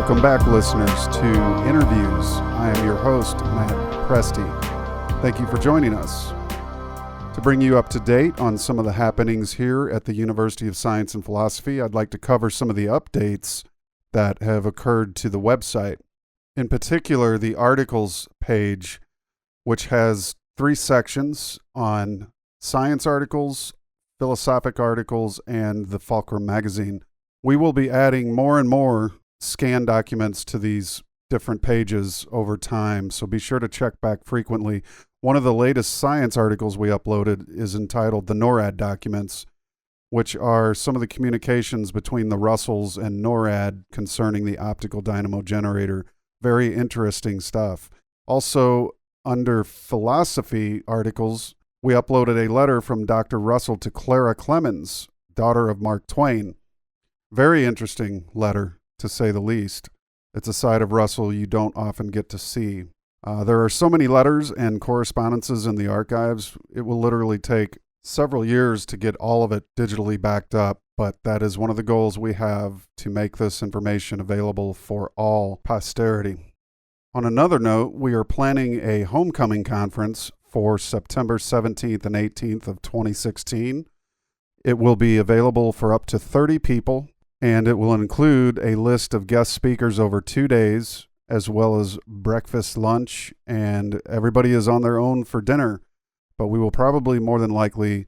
Welcome back, listeners, to Interviews. I am your host, Matt Presti. Thank you for joining us. To bring you up to date on some of the happenings here at the University of Science and Philosophy, I'd like to cover some of the updates that have occurred to the website. In particular, the articles page, which has 3 sections on science articles, philosophic articles, and the Fulcrum magazine. We will be adding more and more scan documents to these different pages over time, so be sure to check back frequently. One of the latest science articles we uploaded is entitled The NORAD Documents, which are some of the communications between the Russells and NORAD concerning the optical dynamo generator. Very interesting stuff. Also, under philosophy articles, we uploaded a letter from Dr. Russell to Clara Clemens, daughter of Mark Twain. Very interesting letter, to say the least. It's a side of Russell you don't often get to see. There are so many letters and correspondences in the archives, it will literally take several years to get all of it digitally backed up, but that is one of the goals we have, to make this information available for all posterity. On another note, we are planning a homecoming conference for September 17th and 18th of 2016. It will be available for up to 30 people, and it will include a list of guest speakers over 2 days, as well as breakfast, lunch, and everybody is on their own for dinner. But we will probably more than likely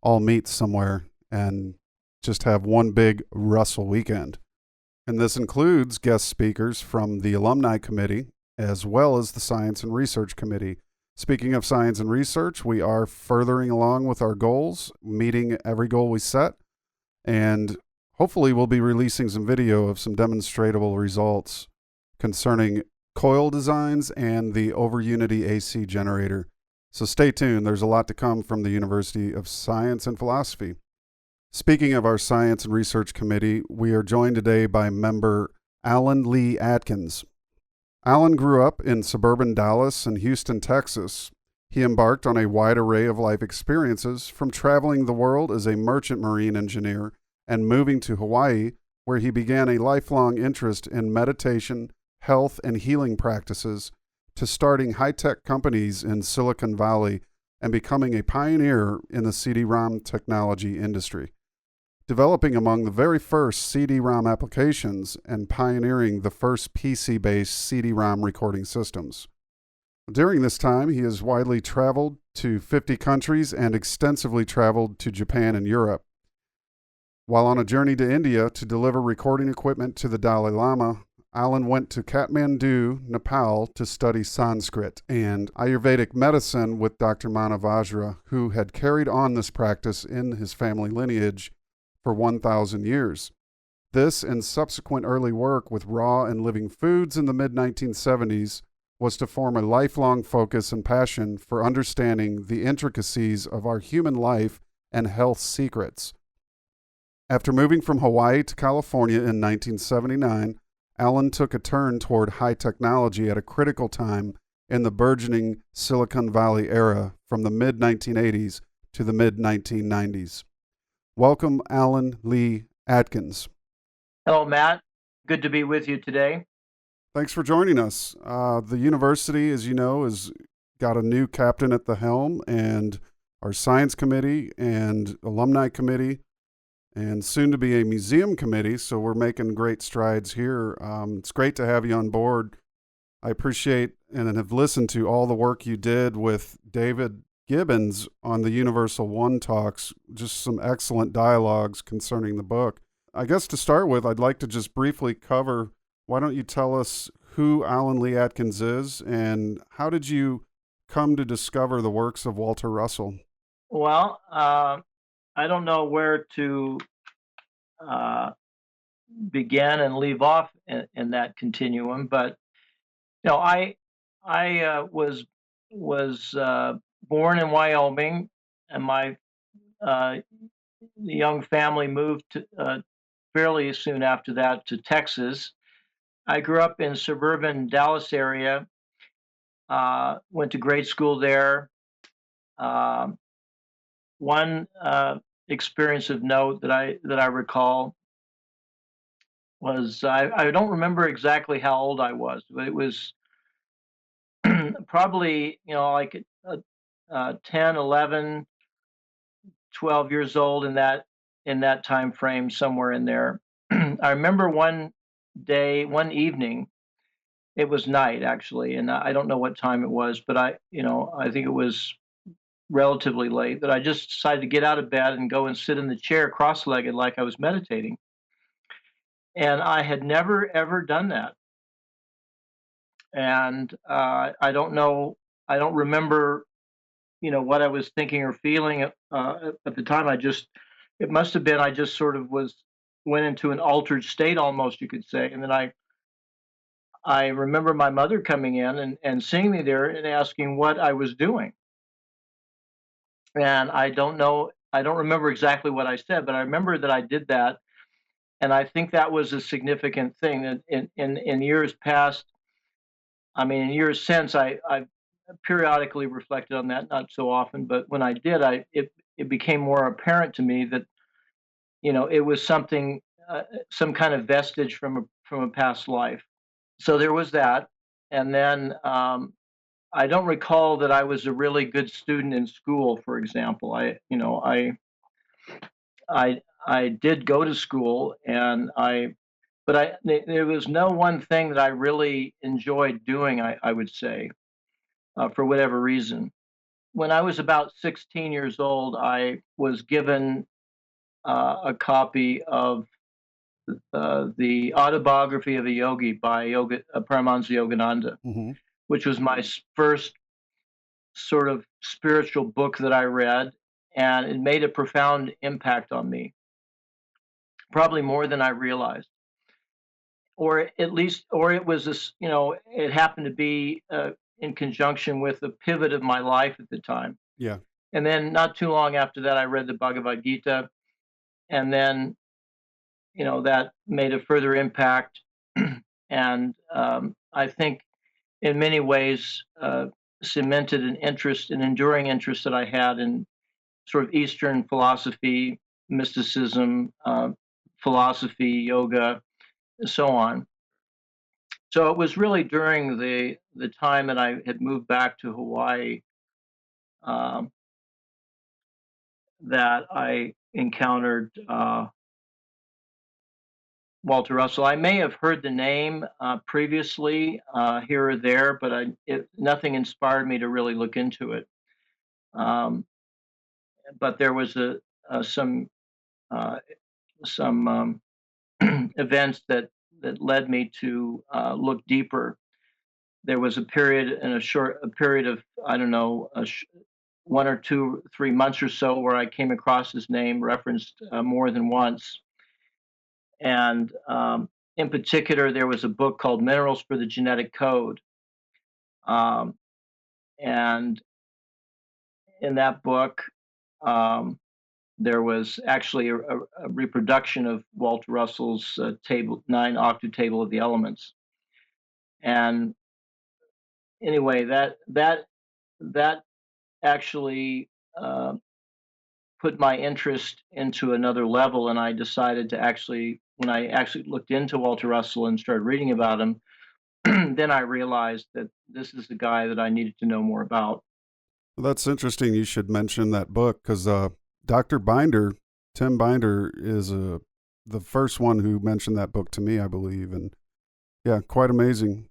all meet somewhere and just have one big Russell weekend. And this includes guest speakers from the Alumni Committee, as well as the Science and Research Committee. Speaking of science and research, we are furthering along with our goals, meeting every goal we set, and hopefully we'll be releasing some video of some demonstratable results concerning coil designs and the over-unity AC generator. So stay tuned. There's a lot to come from the University of Science and Philosophy. Speaking of our Science and Research Committee, we are joined today by member Allen Lee Adkins. Allan grew up in suburban Dallas and Houston, Texas. He embarked on a wide array of life experiences, from traveling the world as a merchant marine engineer and moving to Hawaii, where he began a lifelong interest in meditation, health, and healing practices, to starting high-tech companies in Silicon Valley and becoming a pioneer in the CD-ROM technology industry, developing among the very first CD-ROM applications and pioneering the first PC-based CD-ROM recording systems. During this time, he has widely traveled to 50 countries and extensively traveled to Japan and Europe. While on a journey to India to deliver recording equipment to the Dalai Lama, Allan went to Kathmandu, Nepal, to study Sanskrit and Ayurvedic medicine with Dr. Manavajra, who had carried on this practice in his family lineage for 1,000 years. This and subsequent early work with raw and living foods in the mid-1970s was to form a lifelong focus and passion for understanding the intricacies of our human life and health secrets. After moving from Hawaii to California in 1979, Allan took a turn toward high technology at a critical time in the burgeoning Silicon Valley era from the mid-1980s to the mid-1990s. Welcome, Allen Lee Adkins. Hello, Matt. Good to be with you today. Thanks for joining us. The university, as you know, has got a new captain at the helm, and our science committee and alumni committee, and soon to be a museum committee, so we're making great strides here. It's great to have you on board. I appreciate and have listened to all the work you did with David Gibbons on the Universal One talks, just some excellent dialogues concerning the book. I guess to start with, I'd like to just briefly cover, why don't you tell us who Allen Lee Adkins is, and how did you come to discover the works of Walter Russell? Well, I don't know where to begin and leave off in that continuum, but I was born in Wyoming, and my young family moved to, fairly soon after that, to Texas. I grew up in suburban Dallas area, went to grade school there. One experience of note that I recall was I don't remember exactly how old I was, but it was probably, like 10, 11, 12 years old in that time frame, somewhere in there. I remember one evening, it was night actually, and I don't know what time it was, but I think it was relatively late, that I just decided to get out of bed and go and sit in the chair cross-legged like I was meditating. And I had never ever done that. And I don't remember, what I was thinking or feeling at the time. It must have been, I just sort of went into an altered state almost, you could say. And then I remember my mother coming in and seeing me there and asking what I was doing. And I don't remember exactly what I said, but I remember that I did that. And I think that was a significant thing that in years past, I mean, in years since, I've periodically reflected on that, not so often, but when I did, it became more apparent to me that, it was something, some kind of vestige from a past life. So there was that. And then I don't recall that I was a really good student in school, for example. I did go to school, but there was no one thing that I really enjoyed doing, I would say, for whatever reason. When I was about 16 years old, I was given a copy of the Autobiography of a Yogi by Paramahansa Yogananda, Hmm. which was my first sort of spiritual book that I read, and it made a profound impact on me, probably more than I realized. Or at least, or it was this, it happened to be in conjunction with the pivot of my life at the time. Yeah. And then not too long after that, I read the Bhagavad Gita, and then, that made a further impact. And I think in many ways cemented an enduring interest that I had in sort of Eastern philosophy, mysticism, philosophy, yoga, and so on. So it was really during the time that I had moved back to Hawaii, um, that I encountered Walter Russell. I may have heard the name previously here or there, but nothing inspired me to really look into it. Um, but there was a uh, some events that led me to look deeper. There was a period of, I don't know, 1 or 2, 3 months or so, where I came across his name referenced more than once. And in particular, there was a book called Minerals for the Genetic Code. Um, and in that book, um, there was actually a reproduction of Walter Russell's nine octave table of the elements. And anyway, that actually put my interest into another level, and I decided to when I actually looked into Walter Russell and started reading about him, then I realized that this is the guy that I needed to know more about. Well, that's interesting. You should mention that book because Dr. Binder, Tim Binder, is the first one who mentioned that book to me, I believe. And yeah, quite amazing.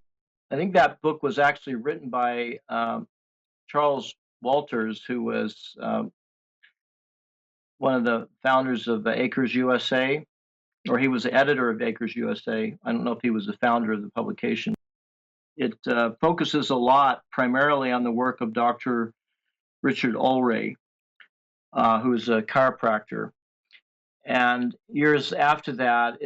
I think that book was actually written by Charles Walters, who was one of the founders of Acres USA, or he was the editor of Acres USA. I don't know if he was the founder of the publication. It focuses a lot primarily on the work of Dr. Richard Ulray, who's a chiropractor. And years after that,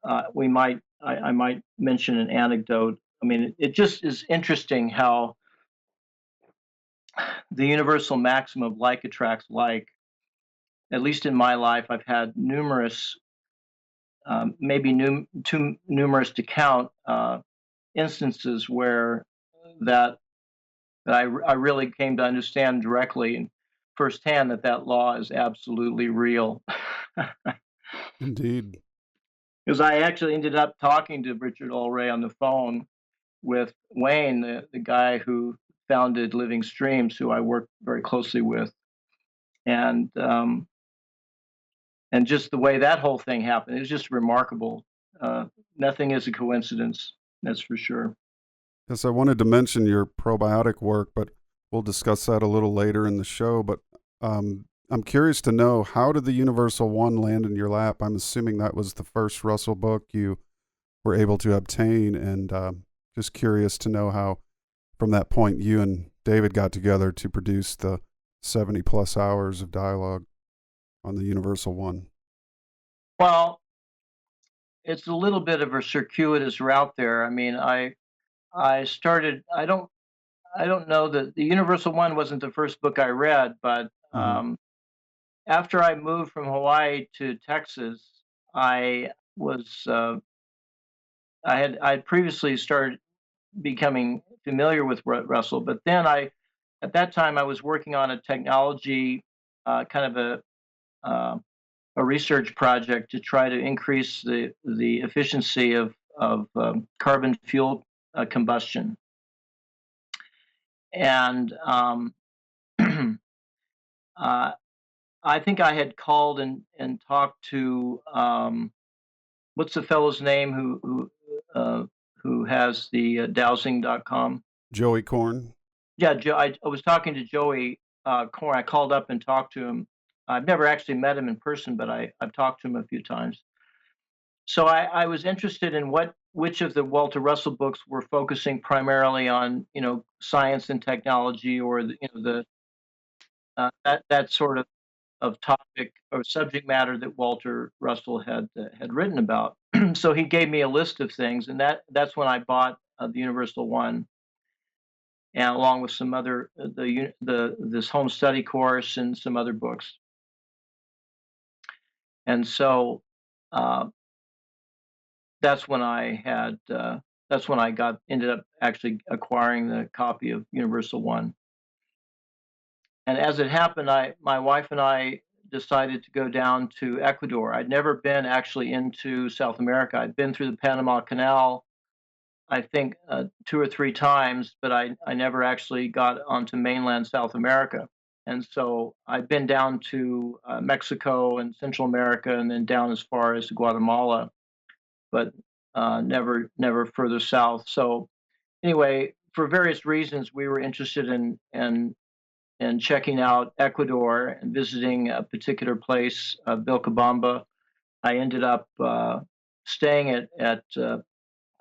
I might mention an anecdote. I mean, it just is interesting how the universal maxim of like attracts like. At least in my life, I've had numerous, maybe too numerous to count, instances where that I really came to understand directly and firsthand that law is absolutely real. Indeed. because I actually ended up talking to Richard Ulray on the phone with Wayne, the guy who founded Living Streams, who I worked very closely with, and um, and just the way that whole thing happened, it was just remarkable. Uh, Nothing is a coincidence, that's for sure. Yes, I wanted to mention your probiotic work, but we'll discuss that a little later in the show. But I'm curious to know, how did the Universal One land in your lap? I'm assuming that was the first Russell book you were able to obtain, and just curious to know how, from that point, you and David got together to produce the 70 plus hours of dialogue on the Universal One. Well, it's a little bit of a circuitous route there. I mean, I started. I don't know that the Universal One wasn't the first book I read, but Mm-hmm. after I moved from Hawaii to Texas, I was I had previously started becoming familiar with Russell, but then at that time I was working on a technology kind of a research project to try to increase the efficiency of carbon fuel combustion, and uh, I think I had called and talked to what's the fellow's name who has the dowsing.com. Joey Korn. Yeah, I was talking to Joey Corn. I called up and talked to him. I've never actually met him in person, but I've talked to him a few times. So I was interested in which of the Walter Russell books were focusing primarily on, science and technology, or that sort of topic or subject matter that Walter Russell had written about. So he gave me a list of things, and that's when I bought the Universal One, and along with some other the this home study course and some other books. And so uh, that's when that's when I got ended up actually acquiring the copy of Universal One. And as it happened, my wife and I decided to go down to Ecuador. I'd never been actually into South America. I'd been through the Panama Canal, I think, 2 or 3 times, but I never actually got onto mainland South America. And so I've been down to Mexico and Central America, and then down as far as Guatemala, but never further south. So anyway, for various reasons, we were interested in checking out Ecuador and visiting a particular place, Vilcabamba. I ended up staying in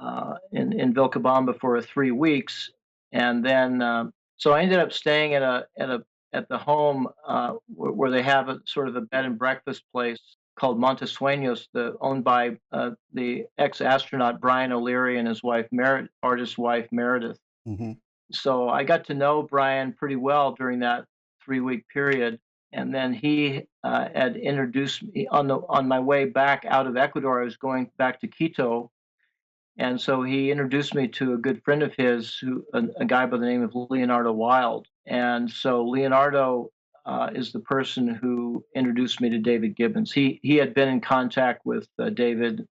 Vilcabamba for 3 weeks, and then so I ended up staying at the home where they have a sort of a bed and breakfast place called Montesueños, owned by the ex-astronaut Brian O'Leary and his wife, artist wife Meredith. Mm-hmm. So I got to know Brian pretty well during that 3 week period, and then he had introduced me on my way back out of Ecuador. I was going back to Quito, and so he introduced me to a good friend of his, a guy by the name of Leonardo Wild. And so Leonardo is the person who introduced me to David Gibbons. He had been in contact with David,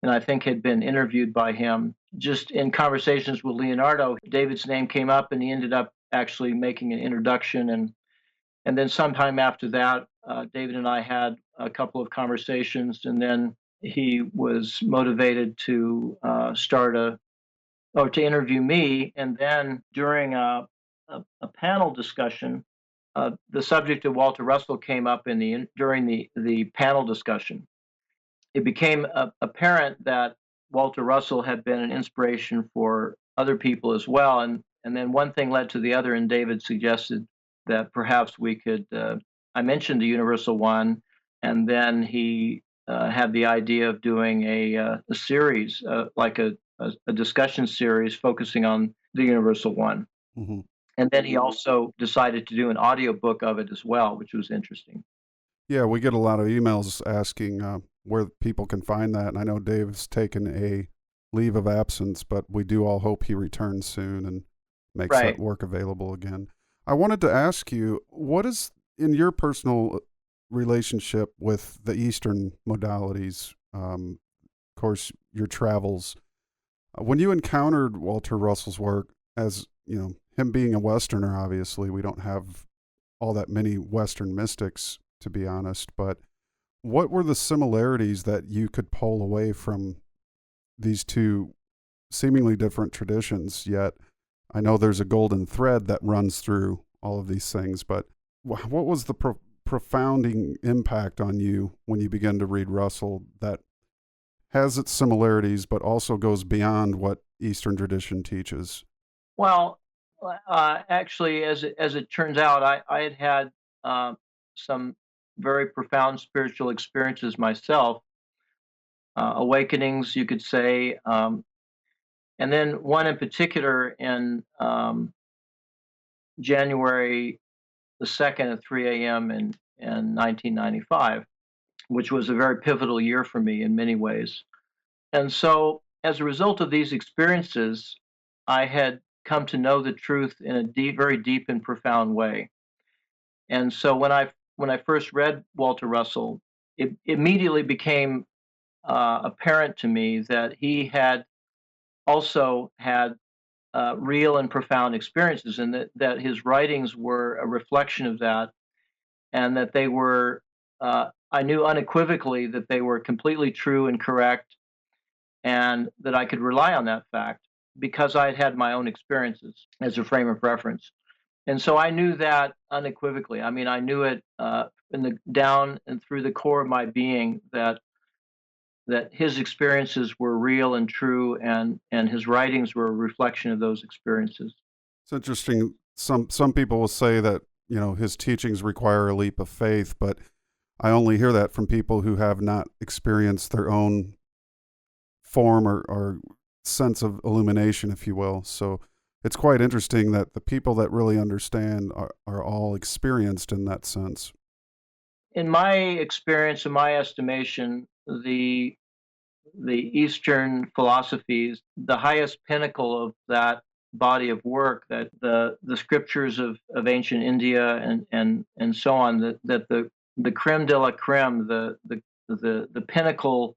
and I think had been interviewed by him. Just in conversations with Leonardo, David's name came up, and he ended up actually making an introduction. And then sometime after that, David and I had a couple of conversations, and then he was motivated to to interview me. And then during a panel discussion, the subject of Walter Russell came up during the panel discussion. It became apparent that Walter Russell had been an inspiration for other people as well, and then one thing led to the other, and David suggested that perhaps we could. I mentioned the Universal One, and then he had the idea of doing a series, like a discussion series focusing on the Universal One. Mm-hmm. And then he also decided to do an audiobook of it as well, which was interesting. Yeah, we get a lot of emails asking where people can find that. And I know Dave's taken a leave of absence, but we do all hope he returns soon and makes Right. that work available again. I wanted to ask you, what is, in your personal relationship with the Eastern modalities, course, your travels. When you encountered Walter Russell's work, as you know, him being a Westerner, obviously, we don't have all that many Western mystics, to be honest, but what were the similarities that you could pull away from these two seemingly different traditions? Yet I know there's a golden thread that runs through all of these things, but what was the profounding impact on you when you began to read Russell that has its similarities but also goes beyond what Eastern tradition teaches? Well, actually, as it turns out, I had had some very profound spiritual experiences myself, awakenings, you could say, and then one in particular in January the 2nd at 3 a.m. in 1995, which was a very pivotal year for me in many ways. And so, as a result of these experiences, I had come to know the truth in a very deep and profound way. And so, when I first read Walter Russell, it immediately became apparent to me that he had also had real and profound experiences, and that his writings were a reflection of that, and that they were. I knew unequivocally that they were completely true and correct, and that I could rely on that fact because I had had my own experiences as a frame of reference. And so I knew that unequivocally. I mean, I knew it in the down and through the core of my being that his experiences were real and true, and his writings were a reflection of those experiences. It's interesting. Some people will say that, you know, his teachings require a leap of faith, but I only hear that from people who have not experienced their own form or sense of illumination, if you will. So it's quite interesting that the people that really understand are all experienced in that sense. In my experience, in my estimation, the Eastern philosophies, the highest pinnacle of that body of work, that the scriptures of ancient India and so on, that the creme de la creme, the pinnacle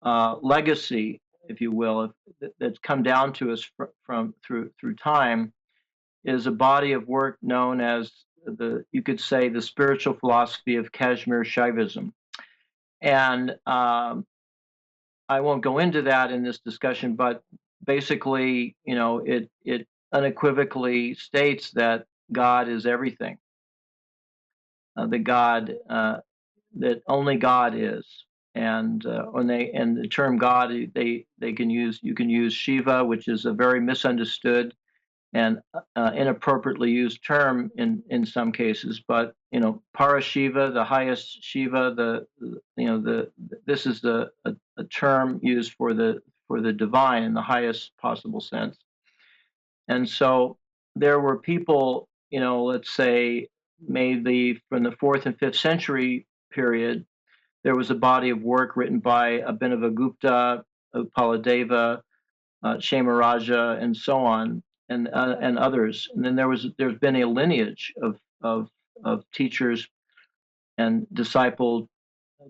legacy, if you will, that's come down to us from through time, is a body of work known as you could say the spiritual philosophy of Kashmir Shaivism. And I won't go into that in this discussion, but basically, you know, it unequivocally states that God is everything. The God that only God is, and the term God, they can use, you can use Shiva, which is a very misunderstood and inappropriately used term in some cases, but you know, Parashiva, the highest Shiva, this is a term used for the divine in the highest possible sense. And so there were people, you know, let's say maybe from the 4th and 5th century period, there was a body of work written by Abhinavagupta, Upaladeva, Kshemaraja, and so on, and others. And then there's been a lineage of teachers and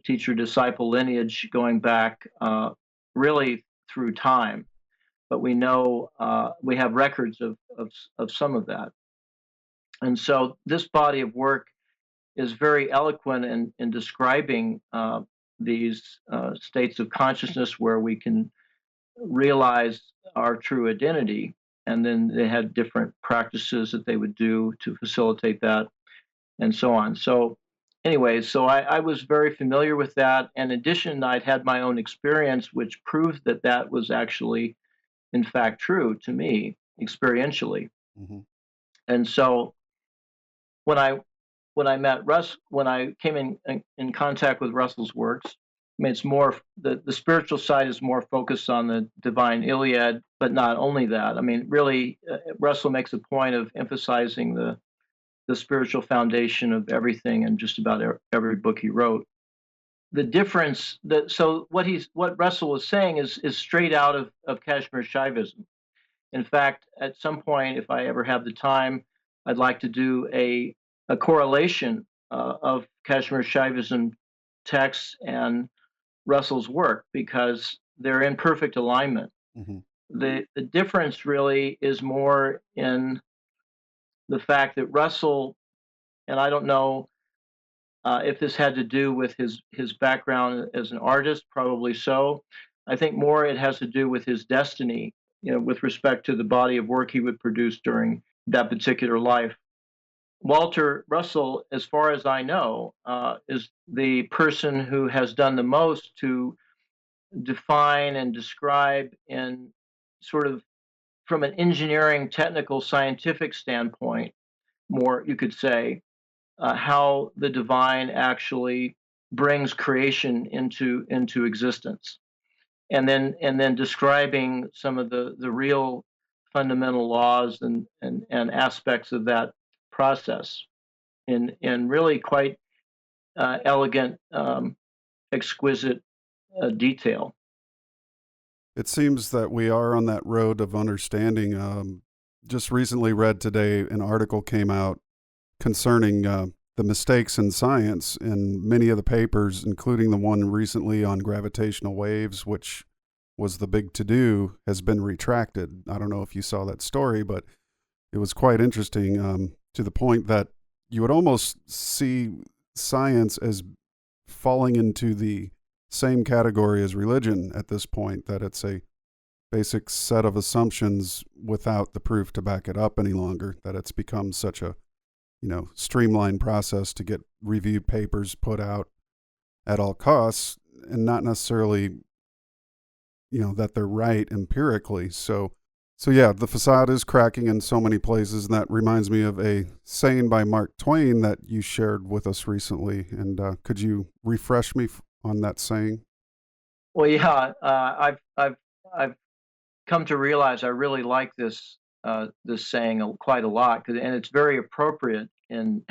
teacher disciple lineage going back really through time. But we know we have records of some of that. And so this body of work is very eloquent in describing these states of consciousness where we can realize our true identity. And then they had different practices that they would do to facilitate that, and so on. So, anyway, so I was very familiar with that. In addition, I'd had my own experience, which proved that that was actually, in fact, true to me experientially. Mm-hmm. And so, when I when I came in contact with Russell's works, I mean, it's more the spiritual side is more focused on the divine Iliad, but not only that. I mean, really, Russell makes a point of emphasizing the spiritual foundation of everything in just about every book he wrote. The difference that so what Russell was saying is straight out of Kashmir Shaivism. In fact, at some point, if I ever have the time, I'd like to do a correlation of Kashmir Shaivism texts and Russell's work, because they're in perfect alignment. Hmm. The difference really is more in the fact that Russell, and I don't know if this had to do with his background as an artist, probably so. I think more it has to do with his destiny, with respect to the body of work he would produce during that particular life. Walter Russell, as far as I know, is the person who has done the most to define and describe in sort of from an engineering, technical, scientific standpoint, more you could say, how the divine actually brings creation into existence, and then describing some of the real fundamental laws and aspects of that process in really quite elegant, exquisite detail. It seems that we are on that road of understanding. Just recently read today an article came out concerning the mistakes in science in many of the papers, including the one recently on gravitational waves, which was the big to-do, has been retracted. I don't know if you saw that story, but it was quite interesting, to the point that you would almost see science as falling into the same category as religion at this point, that it's a basic set of assumptions without the proof to back it up any longer, that it's become such a streamlined process to get reviewed papers put out at all costs, and not necessarily, that they're right empirically. So yeah, the facade is cracking in so many places, and that reminds me of a saying by Mark Twain that you shared with us recently. And could you refresh me on that saying? Well, yeah, I've come to realize I really like this saying quite a lot, and it's very appropriate in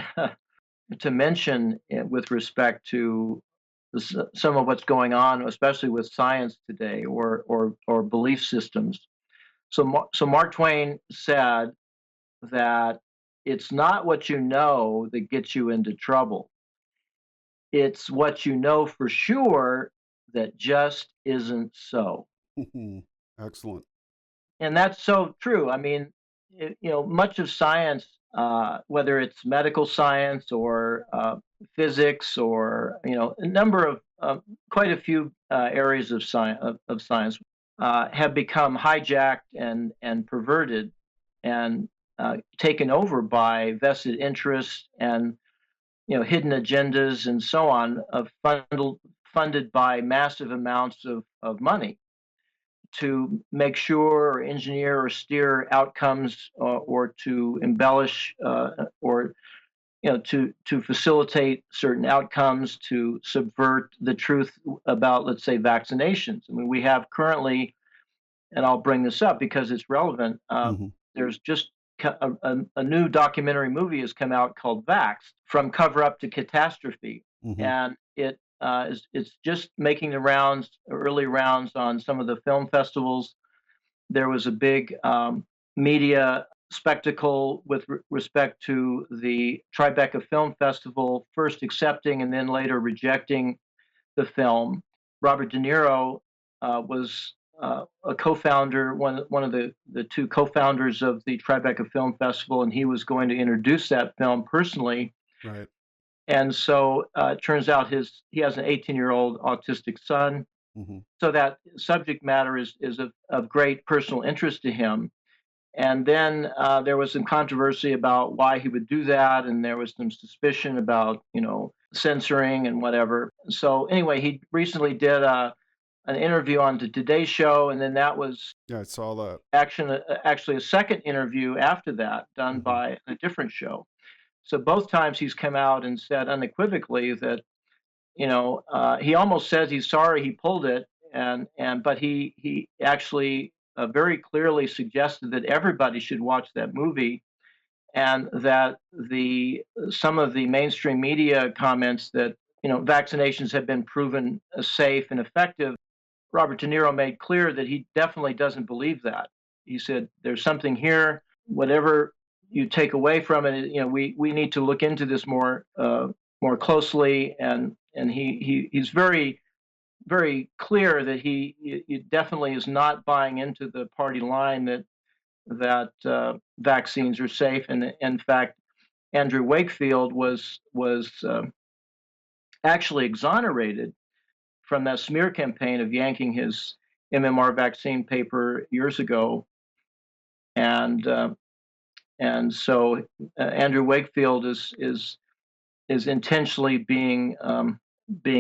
to mention with respect to some of what's going on, especially with science today, or belief systems. So Mark Twain said that it's not what you know that gets you into trouble. It's what you know for sure that just isn't so. Excellent. And that's so true. I mean, much of science, whether it's medical science or physics, or a number of quite a few areas of science, have become hijacked and perverted and taken over by vested interests and hidden agendas and so on, funded by massive amounts of money to make sure or engineer or steer outcomes, or to embellish, or to facilitate certain outcomes, to subvert the truth about, let's say, vaccinations. I mean, we have currently, and I'll bring this up because it's relevant. Hmm. There's just a new documentary movie has come out called Vaxxed: From Cover Up to Catastrophe, Hmm. and it's just making the early rounds on some of the film festivals. There was a big media spectacle with respect to the Tribeca Film Festival, first accepting and then later rejecting the film. Robert De Niro was a co-founder, one of the two co-founders of the Tribeca Film Festival, and he was going to introduce that film personally. Right. And so it turns out he has an 18-year-old autistic son. Hmm. So that subject matter is of great personal interest to him. And then there was some controversy about why he would do that, and there was some suspicion about censoring and whatever. So anyway, he recently did an interview on the Today Show, and then that was Yeah, I saw that. actually a second interview after that done Hmm. by a different show. So both times he's come out and said unequivocally that he almost says he's sorry he pulled it, but he actually very clearly suggested that everybody should watch that movie, and that the some of the mainstream media comments that vaccinations have been proven safe and effective. Robert De Niro made clear that he definitely doesn't believe that. He said there's something here. Whatever you take away from it, we need to look into this more closely, and he's very very clear that he definitely is not buying into the party line that vaccines are safe. And in fact, Andrew Wakefield was actually exonerated from that smear campaign of yanking his MMR vaccine paper years ago, and so Andrew Wakefield is intentionally being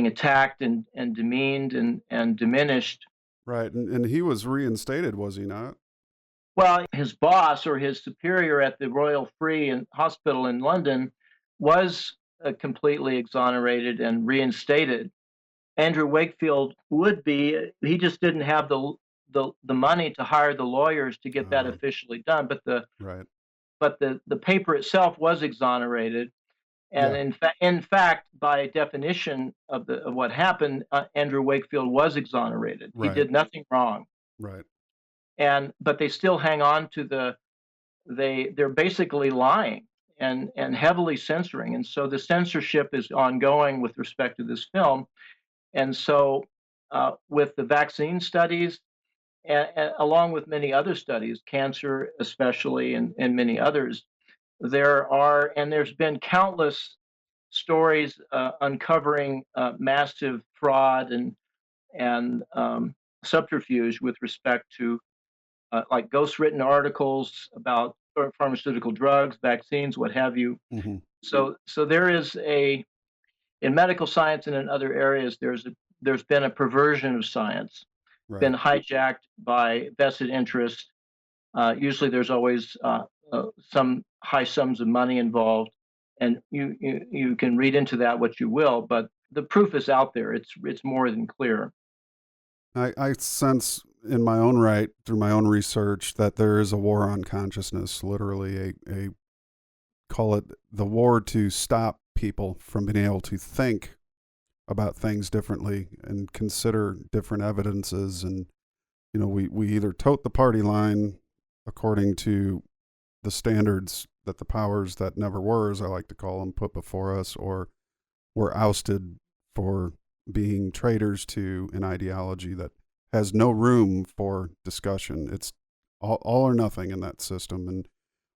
attacked and demeaned and diminished. Right. And he was reinstated, was he not? Well, his boss or his superior at the Royal Free Hospital in London was completely exonerated and reinstated. Andrew Wakefield would be. He just didn't have the money to hire the lawyers to get that officially done. Right. But the paper itself was exonerated. And Yeah. in fact, by definition of what happened, Andrew Wakefield was exonerated. He Right. did nothing wrong. Right. But they still hang on to they're basically lying and heavily censoring. And so the censorship is ongoing with respect to this film. And so with the vaccine studies, along with many other studies, cancer especially, and many others, there's been countless stories uncovering massive fraud and subterfuge with respect to like ghost-written articles about pharmaceutical drugs, vaccines, what have you. Hmm. So there is in medical science and in other areas, there's been a perversion of science, Right. been hijacked by vested interest. Usually, there's always some high sums of money involved, and you can read into that what you will, but the proof is out there. It's more than clear. I sense in my own right, through my own research, that there is a war on consciousness, literally a call it the war to stop people from being able to think about things differently and consider different evidences. And, we either tote the party line according to the standards that the powers that never were, as I like to call them, put before us, or we're ousted for being traitors to an ideology that has no room for discussion. It's all or nothing in that system. And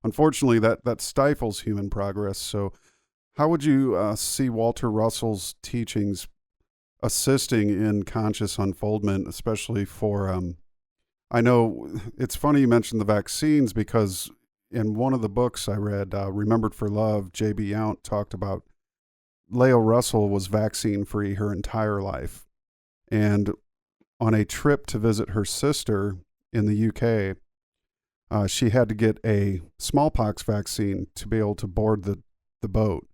unfortunately, that stifles human progress. So how would you see Walter Russell's teachings assisting in conscious unfoldment, especially for, I know it's funny you mentioned the vaccines, because in one of the books I read, Remembered for Love, J.B. Yount talked about Leo Russell was vaccine free her entire life. And on a trip to visit her sister in the UK, she had to get a smallpox vaccine to be able to board the boat.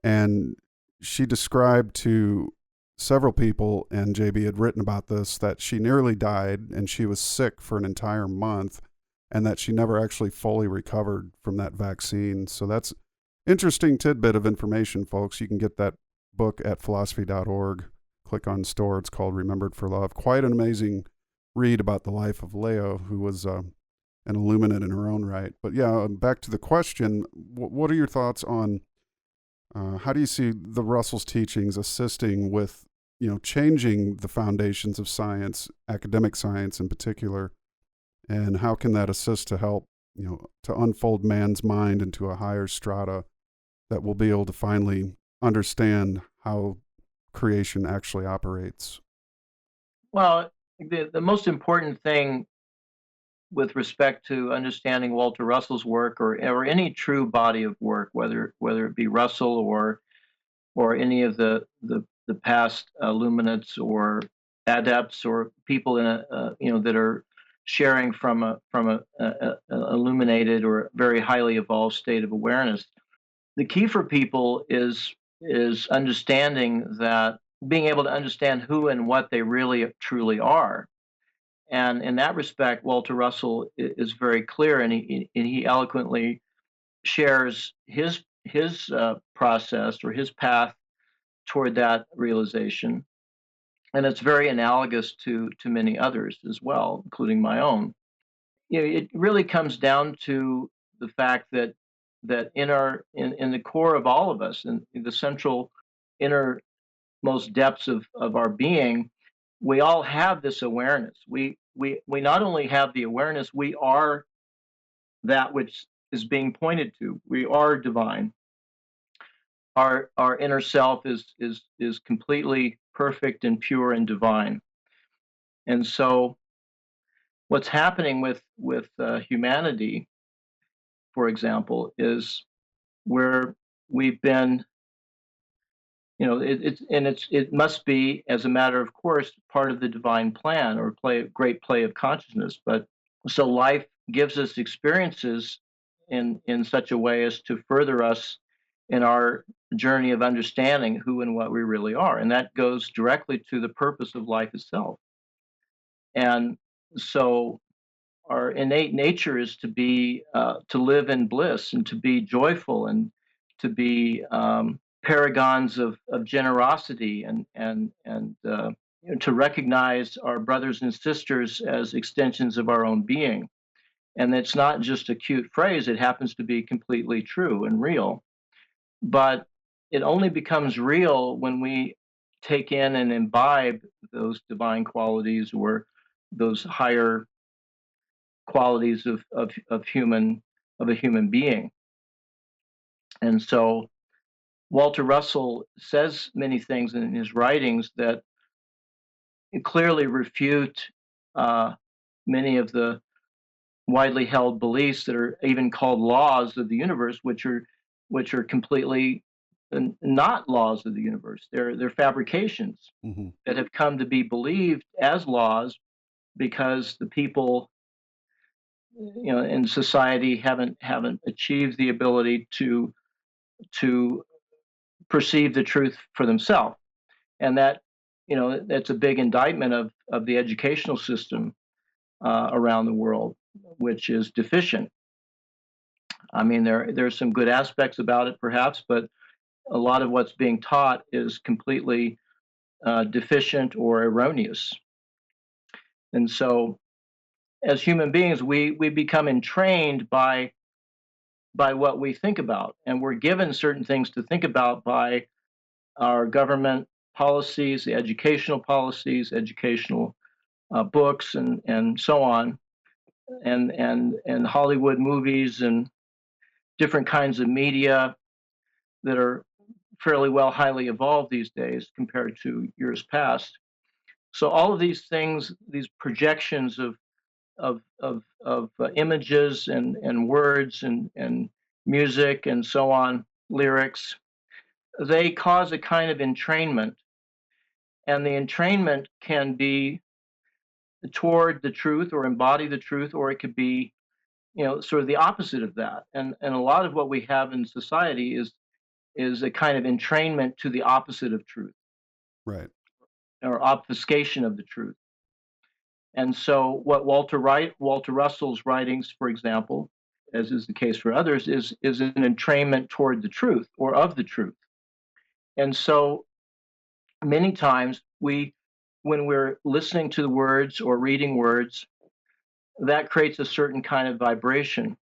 And she described to several people, and JB had written about this, that she nearly died and she was sick for an entire month, and that she never actually fully recovered from that vaccine. So that's interesting tidbit of information, folks. You can get that book at philosophy.org. Click on store. It's called Remembered for Love. Quite an amazing read about the life of Leo, who was an illuminate in her own right. But yeah, back to the question, what are your thoughts on how do you see the Russell's teachings assisting with, changing the foundations of science, academic science in particular, and how can that assist to help, to unfold man's mind into a higher strata that will be able to finally understand how creation actually operates? Well, the most important thing with respect to understanding Walter Russell's work, or any true body of work, whether it be Russell or any of the past illuminates or adepts or people in that are sharing from a illuminated or very highly evolved state of awareness. The key for people is understanding that, being able to understand who and what they really truly are. And in that respect, Walter Russell is very clear, and he eloquently shares his process or his path toward that realization, and it's very analogous to many others as well, including my own. It really comes down to the fact that in the core of all of us, in the central innermost depths of our being, we all have this awareness. We not only have the awareness, we are that which is being pointed to. We are divine. Our inner self is completely perfect and pure and divine. And so, what's happening with humanity, for example, is where we've been, it must be, as a matter of course, part of the divine plan or great play of consciousness. But so life gives us experiences in such a way as to further us in our journey of understanding who and what we really are, and that goes directly to the purpose of life itself. And so our innate nature is to live in bliss and to be joyful and to be paragons of generosity and to recognize our brothers and sisters as extensions of our own being. And it's not just a cute phrase, it happens to be completely true and real. But it only becomes real when we take in and imbibe those divine qualities or those higher qualities of a human being. And so Walter Russell says many things in his writings that clearly refute many of the widely held beliefs that are even called laws of the universe, which are completely not laws of the universe. They're fabrications Hmm. that have come to be believed as laws because the people in society haven't achieved the ability to perceive the truth for themselves, and that's a big indictment of the educational system around the world, which is deficient. I mean, there's some good aspects about it, perhaps, but a lot of what's being taught is completely deficient or erroneous. And so, as human beings, we become entrained by what we think about, and we're given certain things to think about by our government policies, the educational policies, educational books, and so on, and Hollywood movies and different kinds of media that are fairly well highly evolved these days compared to years past. So all of these things, these projections of images and words and music and so on, lyrics, they cause a kind of entrainment, and the entrainment can be toward the truth or embody the truth, or it could be sort of the opposite of that. And a lot of what we have in society is a kind of entrainment to the opposite of truth Right. or obfuscation of the truth. And so, what Walter Russell's writings, for example, as is the case for others, is an entrainment toward the truth or of the truth. And so, many times when we're listening to the words or reading words, that creates a certain kind of vibration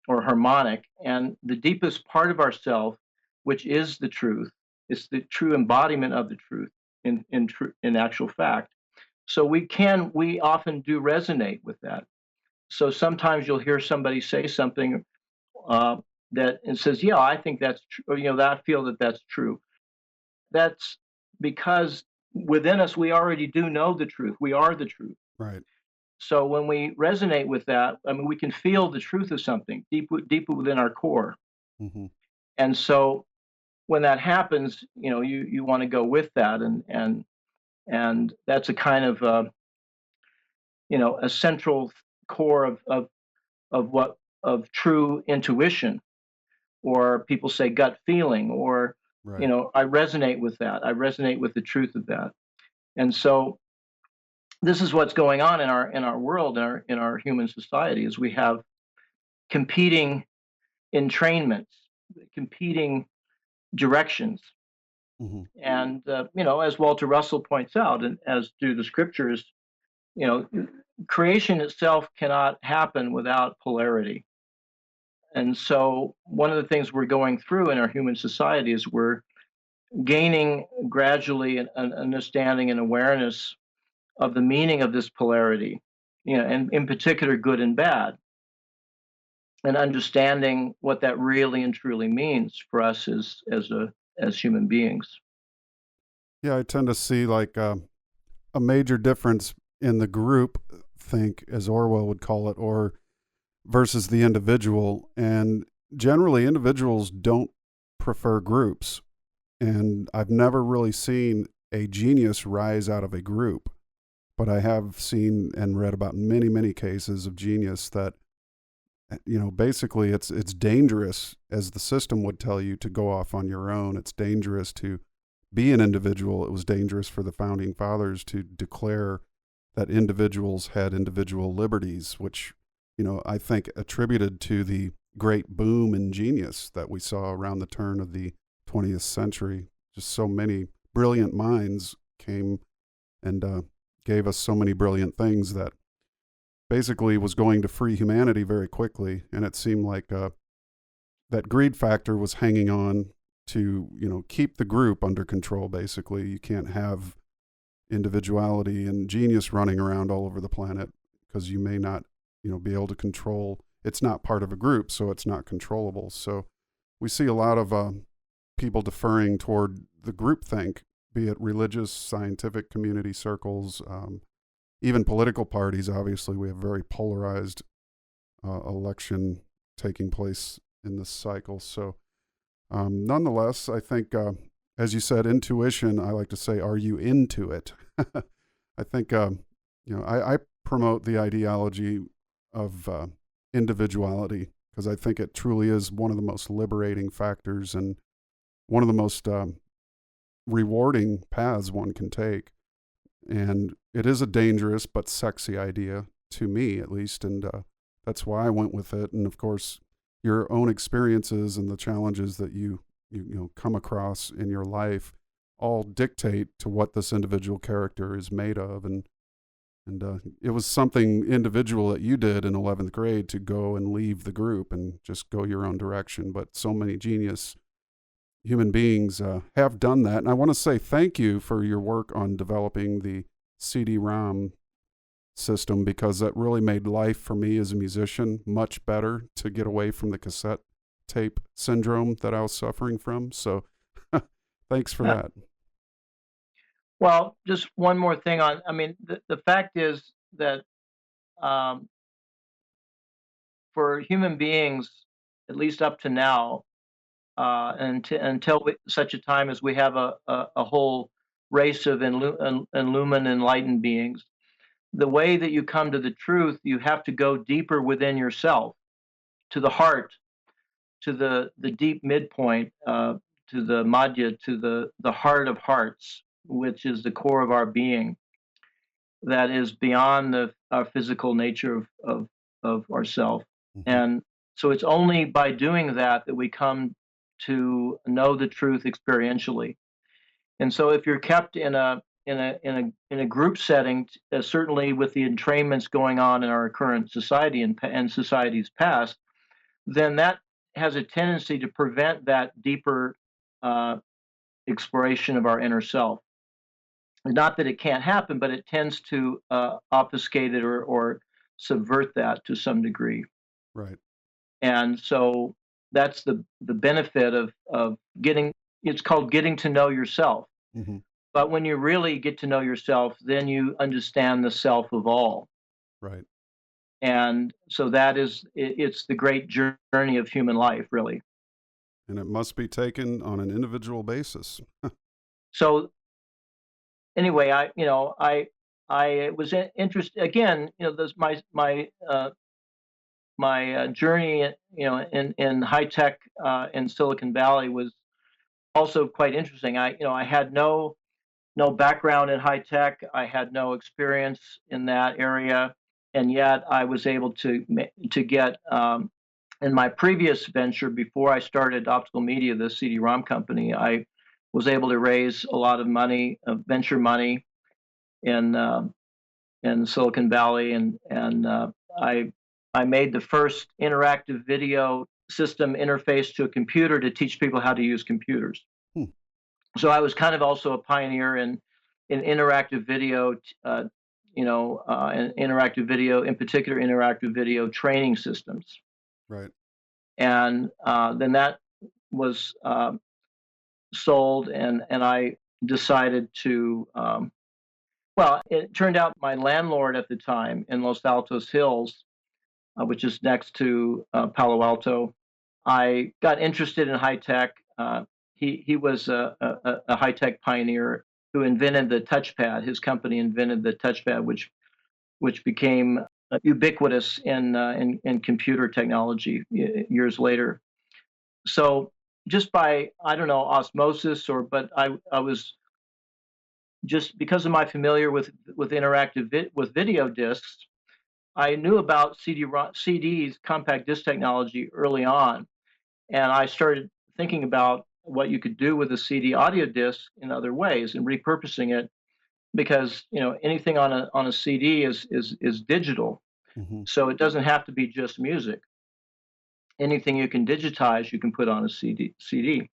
or harmonic, and the deepest part of ourself, which is the truth, is the true embodiment of the truth in actual fact. So we often do resonate with that. So sometimes you'll hear somebody say something that and says, "Yeah, I think that's true," or, that I feel that that's true. That's because within us we already do know the truth. We are the truth. Right. So when we resonate with that, I mean, we can feel the truth of something deeper within our core. Hmm. And so when that happens, you want to go with that, and that's a kind of a central core of what of true intuition, or people say gut feeling, or Right. I resonate with that. I resonate with the truth of that. And so this is what's going on in our world, in our human society, is we have competing entrainments, competing directions. Hmm. And as Walter Russell points out, and as do the scriptures, you know, creation itself cannot happen without polarity. And so, one of the things we're going through in our human society is gaining gradually an understanding and awareness of the meaning of this polarity, and in particular, good and bad, and understanding what that really and truly means for us as human beings. Yeah, I tend to see like a major difference in the group think, as Orwell would call it, or versus the individual. And generally, individuals don't prefer groups. And I've never really seen a genius rise out of a group, but I have seen and read about many, many cases of genius that, basically it's dangerous, as the system would tell you, to go off on your own. It's dangerous to be an individual. It was dangerous for the founding fathers to declare that individuals had individual liberties, which, I think attributed to the great boom in genius that we saw around the turn of the 20th century. Just so many brilliant minds came and gave us so many brilliant things that basically was going to free humanity very quickly. And it seemed like that greed factor was hanging on to, keep the group under control. Basically, you can't have individuality and genius running around all over the planet because you may not, be able to control. It's not part of a group, so it's not controllable. So we see a lot of people deferring toward the groupthink, be it religious, scientific community circles, even political parties. Obviously, we have very polarized election taking place in this cycle. So nonetheless, I think, as you said, intuition, I like to say, are you into it? I think, I promote the ideology of individuality because I think it truly is one of the most liberating factors and one of the most rewarding paths one can take. And it is a dangerous but sexy idea, to me at least, and that's why I went with it. And of course, your own experiences and the challenges that you come across in your life all dictate to what this individual character is made of. And it was something individual that you did in 11th grade to go and leave the group and just go your own direction. But so many genius human beings have done that. And I want to say thank you for your work on developing the CD-ROM system, because that really made life for me as a musician much better, to get away from the cassette tape syndrome that I was suffering from. So thanks for that. Well, just one more thing the fact is that for human beings, at least up to now, until such a time as we have a whole race of enlightened beings, the way that you come to the truth, you have to go deeper within yourself, to the heart, to the deep midpoint, to the madhya, to the heart of hearts, which is the core of our being, that is beyond our physical nature of ourself. Mm-hmm. And so it's only by doing that that we come to know the truth experientially. And so if you're kept in a group setting, certainly with the entrainments going on in our current society and societies past, then that has a tendency to prevent that deeper exploration of our inner self. Not that it can't happen, but it tends to obfuscate it or subvert that to some degree. Right. And so that's the benefit of getting, it's called getting to know yourself. Mm-hmm. But when you really get to know yourself, then you understand the self of all. Right. And so it's the great journey of human life, really. And it must be taken on an individual basis. So anyway, I was interested again. This my journey, in high tech in Silicon Valley was also quite interesting. I had no background in high tech. I had no experience in that area, and yet I was able to get in my previous venture before I started Optical Media, the CD-ROM company. I was able to raise a lot of money, venture money, in Silicon Valley, and I made the first interactive video system interface to a computer to teach people how to use computers. So I was kind of also a pioneer in interactive video, and interactive video, in particular, interactive video training systems. Right. And then that was sold, and I decided to. Well, it turned out my landlord at the time in Los Altos Hills, which is next to Palo Alto, I got interested in high tech. He was a high tech pioneer who invented the touchpad. His company invented the touchpad, which became ubiquitous in computer technology years later. So just by, I don't know, osmosis, but I was just, because of my familiar with with video discs. I knew about CDs, compact disc technology, early on, and I started thinking about what you could do with a CD audio disc in other ways and repurposing it, because anything on a CD is digital, Hmm. so it doesn't have to be just music. Anything you can digitize, you can put on a CD.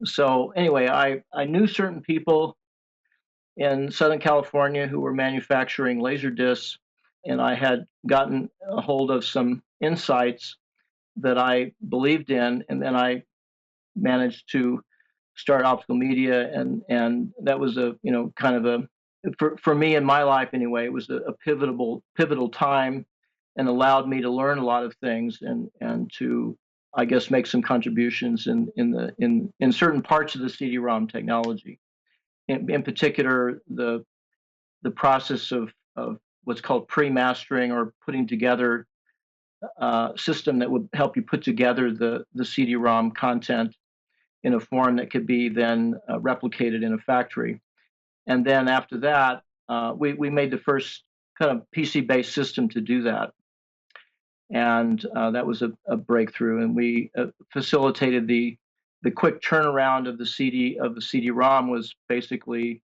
So anyway, I knew certain people in Southern California who were manufacturing laser discs, and I had gotten a hold of some insights that I believed in, and then I managed to start optical media, and that was a kind of a, for me in my life anyway, it was a pivotal time, and allowed me to learn a lot of things, and to, I guess, make some contributions in certain parts of the CD-ROM technology, in particular the process of what's called pre-mastering, or putting together a system that would help you put together the CD-ROM content in a form that could be then replicated in a factory. And then after that, we made the first kind of PC-based system to do that, and that was a breakthrough. And we facilitated the quick turnaround of the CD-ROM. Was basically,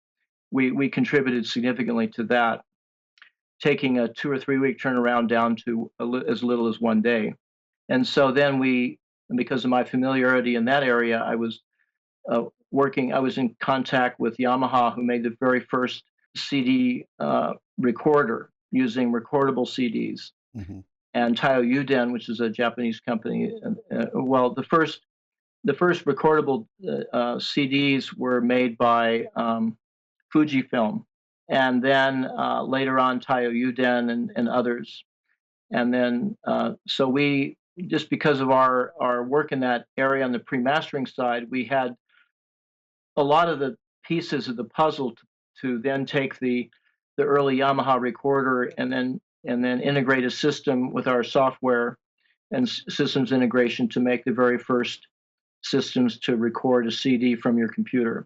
we contributed significantly to that, taking a 2 or 3 week turnaround down to as little as 1 day. And so then because of my familiarity in that area, I was I was in contact with Yamaha, who made the very first CD recorder using recordable CDs, Hmm. and Taiyo Yuden, which is a Japanese company. Well, the first recordable CDs were made by Fujifilm, and then later on Taiyo Yuden and others. And then so we, just because of our work in that area on the pre-mastering side, we had a lot of the pieces of the puzzle to then take the early Yamaha recorder, and then integrate a system with our software and systems integration to make the very first systems to record a CD from your computer.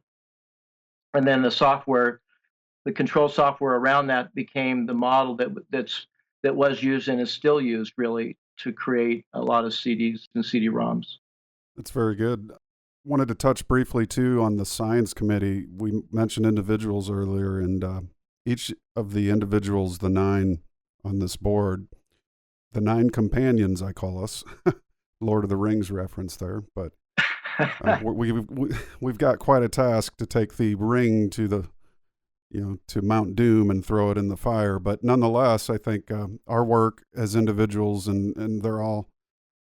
And then the control software around that became the model that was used and is still used, really, to create a lot of CDs and CD-ROMs. That's very good. Wanted to touch briefly too on the science committee. We mentioned individuals earlier, and each of the individuals, the 9 on this board, the 9 companions, I call us, Lord of the Rings reference there, but we've got quite a task to take the ring to to Mount Doom and throw it in the fire. But nonetheless, I think our work as individuals, and they're all,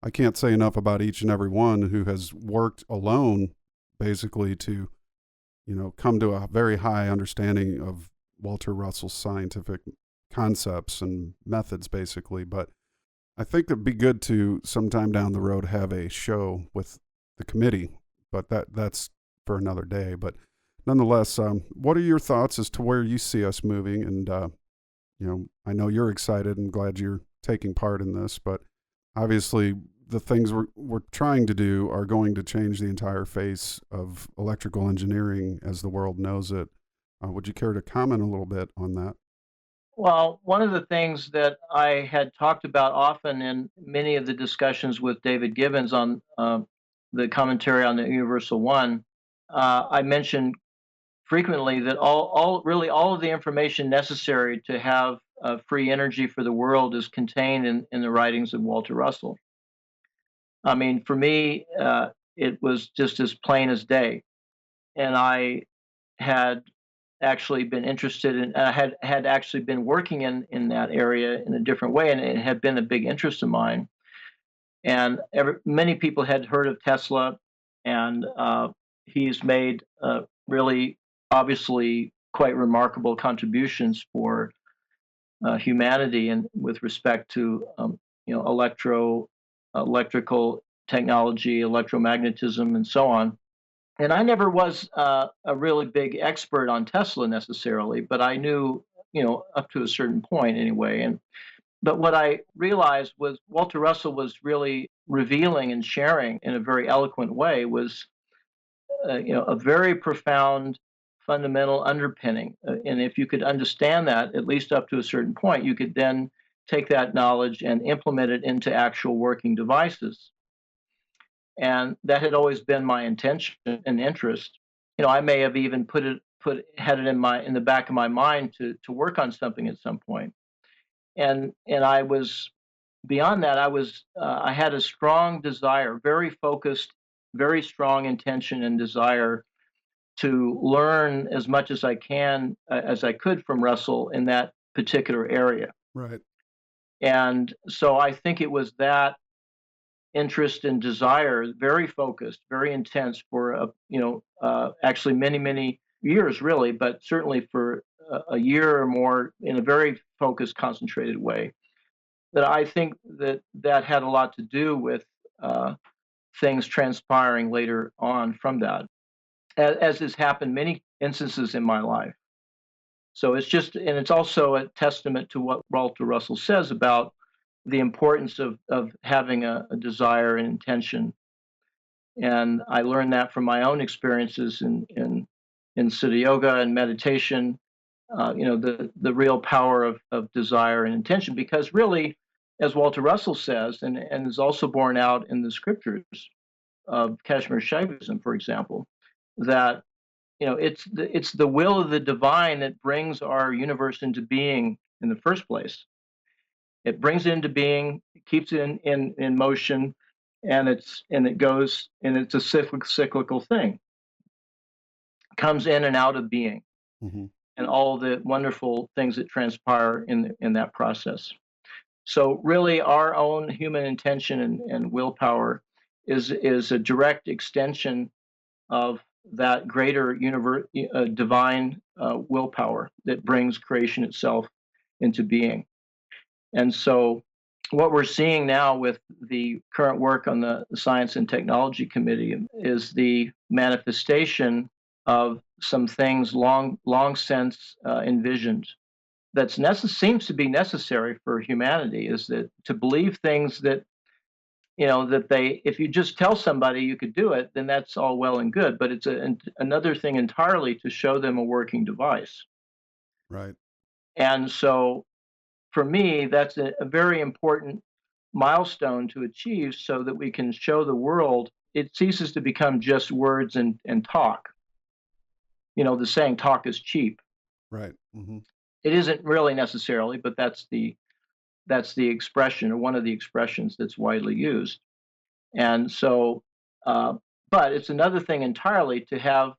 I can't say enough about each and every one who has worked alone, basically, to come to a very high understanding of Walter Russell's scientific concepts and methods, basically. But I think it'd be good to sometime down the road have a show with the committee, but that's for another day. But nonetheless, what are your thoughts as to where you see us moving? And I know you're excited and glad you're taking part in this, but obviously the things we're trying to do are going to change the entire face of electrical engineering as the world knows it. Would you care to comment a little bit on that? Well, one of the things that I had talked about often in many of the discussions with David Gibbons on the commentary on the Universal One, I mentioned frequently that really all of the information necessary to have free energy for the world is contained in the writings of Walter Russell. I mean, for me, it was just as plain as day. and I had actually been interested in, I had actually been working in that area in a different way, and it had been a big interest of mine. And many people had heard of Tesla, and he's made really, obviously, quite remarkable contributions for humanity, and with respect to electrical technology, electromagnetism, and so on. And I never was a really big expert on Tesla necessarily, but I knew, up to a certain point anyway. And but what I realized was Walter Russell was really revealing and sharing in a very eloquent way was, a very profound fundamental underpinning. And if you could understand that, at least up to a certain point, you could then take that knowledge and implement it into actual working devices. And that had always been my intention and interest. I may have even had it in the back of my mind to work on something at some point. And I was beyond that. I had a strong desire, very focused, very strong intention and desire to learn as much as as I could from Russell in that particular area. Right. And so I think it was that interest and desire, very focused, very intense for actually many years, really, but certainly for a year or more in a very focused, concentrated way. That I think that had a lot to do with things transpiring later on from that, as has happened many instances in my life. So it's also a testament to what Walter Russell says about the importance of having a desire and intention. And I learned that from my own experiences in Siddha Yoga and meditation, the real power of desire and intention. Because really, as Walter Russell says, and is also borne out in the scriptures of Kashmir Shaivism, for example, that it's the will of the divine that brings our universe into being in the first place. It brings it into being, keeps it in motion, and it goes, and it's a cyclical thing. It comes in and out of being, Mm-hmm. and all the wonderful things that transpire in that process. So really, our own human intention and willpower is a direct extension of that greater divine willpower that brings creation itself into being. And so, what we're seeing now with the current work on the Science and Technology Committee is the manifestation of some things long since envisioned. Seems to be necessary for humanity, is that to believe things that if you just tell somebody you could do it, then that's all well and good. But it's another thing entirely to show them a working device. Right. And so, for me, that's a very important milestone to achieve, so that we can show the world it ceases to become just words and talk. The saying "talk is cheap." Right. Mm-hmm. It isn't really necessarily, but that's the expression, or one of the expressions that's widely used. And so, but it's another thing entirely to have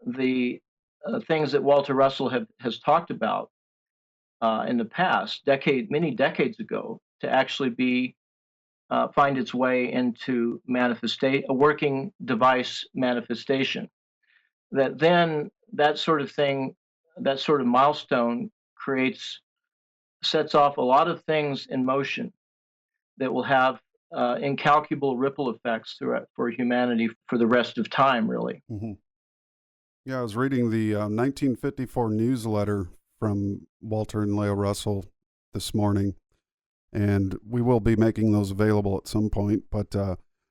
the things that Walter Russell has talked about in the past, many decades ago, to actually find its way into a working device manifestation. That then that sort of thing, that sort of milestone sets off a lot of things in motion that will have incalculable ripple effects for humanity for the rest of time, really. Mm-hmm. Yeah, I was reading the 1954 newsletter from Walter and Leo Russell this morning, and we will be making those available at some point. But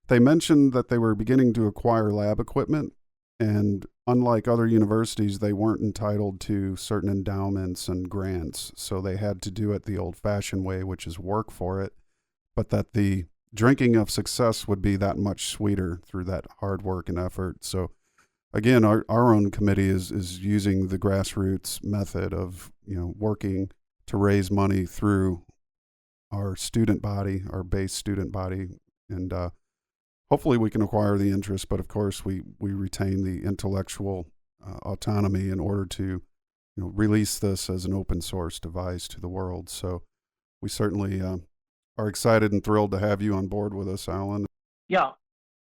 they mentioned that they were beginning to acquire lab equipment, and unlike other universities, they weren't entitled to certain endowments and grants, so they had to do it the old-fashioned way, which is work for it, but that the drinking of success would be that much sweeter through that hard work and effort. So again, our own committee is using the grassroots method of working to raise money through our student body, our base student body, and hopefully we can acquire the interest, but of course we retain the intellectual autonomy in order to release this as an open source device to the world. So we certainly are excited and thrilled to have you on board with us, Allan. Yeah.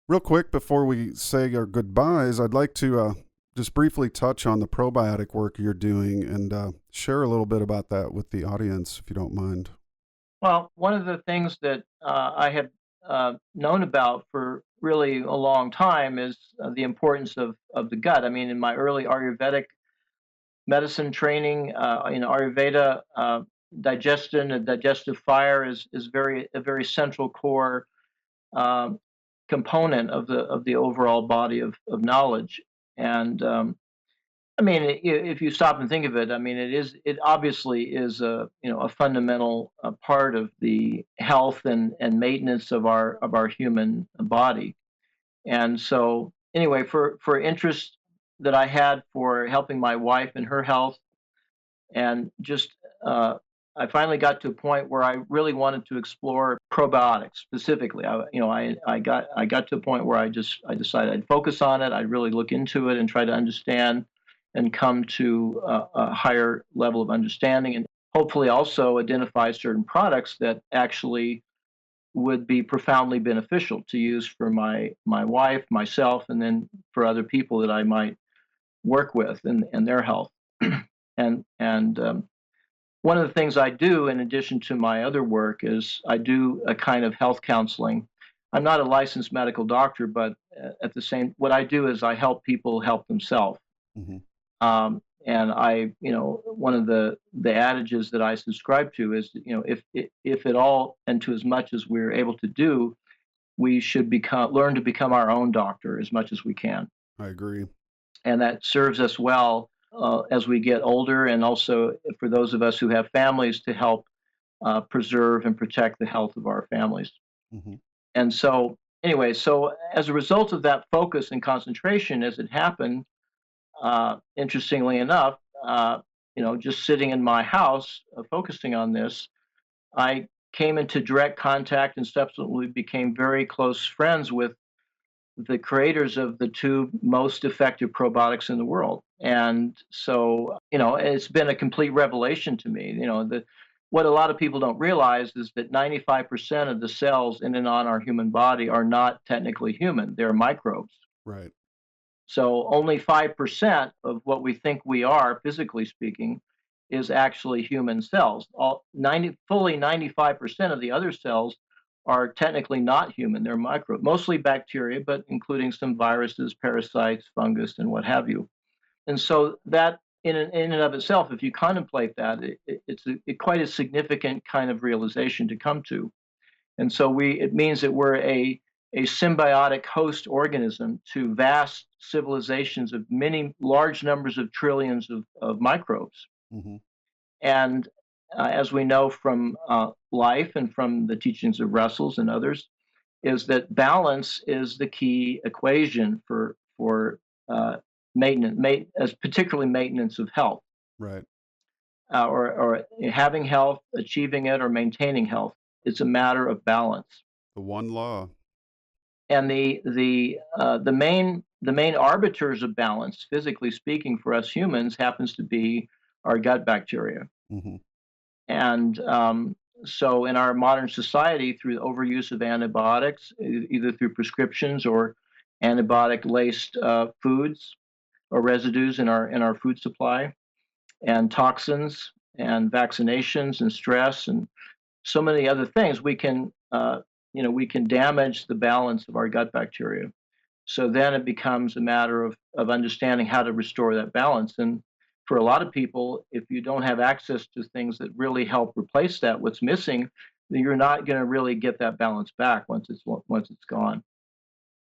Real quick, before we say our goodbyes, I'd like to just briefly touch on the probiotic work you're doing and share a little bit about that with the audience, if you don't mind. Well, one of the things that I have known about for really a long time is the importance of the gut. I mean, in my early Ayurvedic medicine training, in Ayurveda, digestion and digestive fire is a very central core um, component of the overall body of knowledge. And I mean, if you stop and think of it, I mean, it obviously is a a fundamental part of the health and maintenance of our human body. And so, anyway, for interest that I had for helping my wife and her health, and just I finally got to a point where I really wanted to explore probiotics specifically. I got to a point where I decided I'd focus on it. I'd really look into it and try to understand and come to a higher level of understanding, and hopefully also identify certain products that actually would be profoundly beneficial to use for my wife, myself, and then for other people that I might work with and their health. And one of the things I do, in addition to my other work, is I do a kind of health counseling. I'm not a licensed medical doctor, but at the same, what I do is I help people help themselves. Mm-hmm. And one of the adages that I subscribe to is, if at all and to as much as we're able to do, we should learn to become our own doctor as much as we can. I agree. And that serves us well as we get older, and also for those of us who have families, to help preserve and protect the health of our families. Mm-hmm. And so, anyway, so as a result of that focus and concentration, as it happened, interestingly enough, just sitting in my house focusing on this, I came into direct contact and subsequently became very close friends with the creators of the two most effective probiotics in the world. And so, it's been a complete revelation to me. What a lot of people don't realize is that 95% of the cells in and on our human body are not technically human, they're microbes. Right. So only 5% of what we think we are, physically speaking, is actually human cells. Fully 95% of the other cells are technically not human. They're micro, mostly bacteria, but including some viruses, parasites, fungus, and what have you. And so that, in and of itself, if you contemplate that, it's quite a significant kind of realization to come to. And so it means that we're a symbiotic host organism to vast civilizations of many large numbers of trillions of microbes. Mm-hmm. And as we know from life and from the teachings of Russell's and others, is that balance is the key equation for maintenance, as particularly maintenance of health, Right. or having health, achieving it, or maintaining health. It's a matter of balance. The one law. And the main arbiters of balance, physically speaking, for us humans, happens to be our gut bacteria. Mm-hmm. And so, in our modern society, through the overuse of antibiotics, either through prescriptions or antibiotic-laced foods or residues in our food supply, and toxins and vaccinations and stress and so many other things, we can we can damage the balance of our gut bacteria. So then it becomes a matter of understanding how to restore that balance. And for a lot of people, if you don't have access to things that really help replace that, what's missing, then you're not going to really get that balance back once it's gone.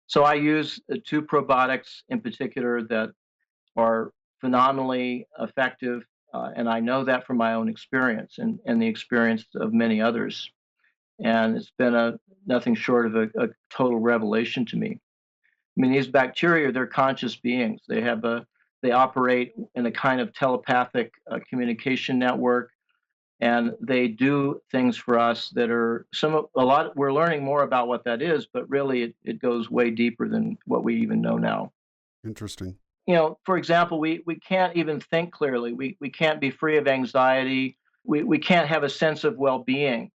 So I use two probiotics in particular that are phenomenally effective, and I know that from my own experience and the experience of many others. And it's been nothing short of a total revelation to me. I mean, these bacteria, they're conscious beings. They operate in a kind of telepathic communication network, and they do things for us that are a lot. We're learning more about what that is, but really it goes way deeper than what we even know now. Interesting. For example, we can't even think clearly. We can't be free of anxiety. We can't have a sense of well-being,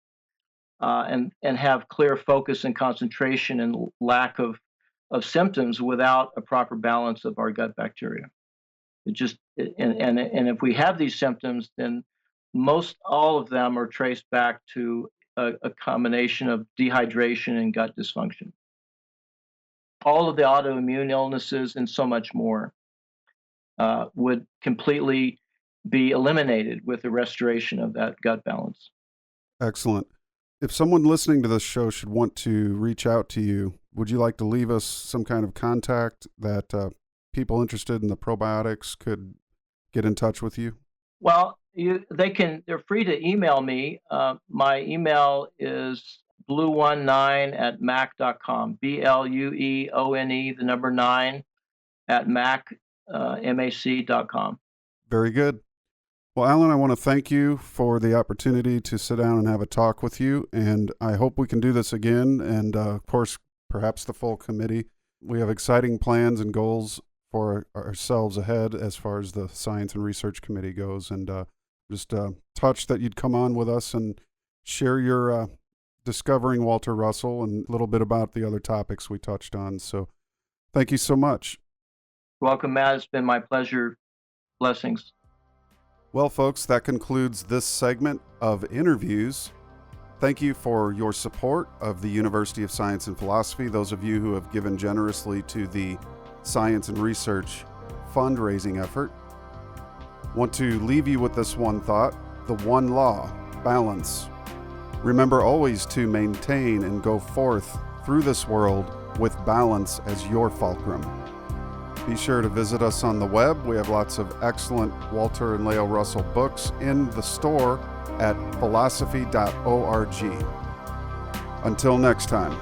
and have clear focus and concentration and lack of symptoms without a proper balance of our gut bacteria. And if we have these symptoms, then most all of them are traced back to a combination of dehydration and gut dysfunction. All of the autoimmune illnesses and so much more would completely be eliminated with the restoration of that gut balance. Excellent. If someone listening to this show should want to reach out to you, would you like to leave us some kind of contact that people interested in the probiotics could get in touch with you? Well, they're free to email me. My email is blue19@mac.com. BLUEONE, the number 9 at mac.com. Very good. Well, Allan, I want to thank you for the opportunity to sit down and have a talk with you, and I hope we can do this again, and of course, perhaps the full committee. We have exciting plans and goals for ourselves ahead as far as the Science and Research Committee goes, and just touched that you'd come on with us and share your discovering Walter Russell and a little bit about the other topics we touched on. So thank you so much. Welcome, Matt. It's been my pleasure. Blessings. Well, folks, that concludes this segment of Interviews. Thank you for your support of the University of Science and Philosophy, those of you who have given generously to the Science and Research fundraising effort. Want to leave you with this one thought: the one law, balance. Remember always to maintain and go forth through this world with balance as your fulcrum. Be sure to visit us on the web. We have lots of excellent Walter and Leo Russell books in the store at philosophy.org. Until next time.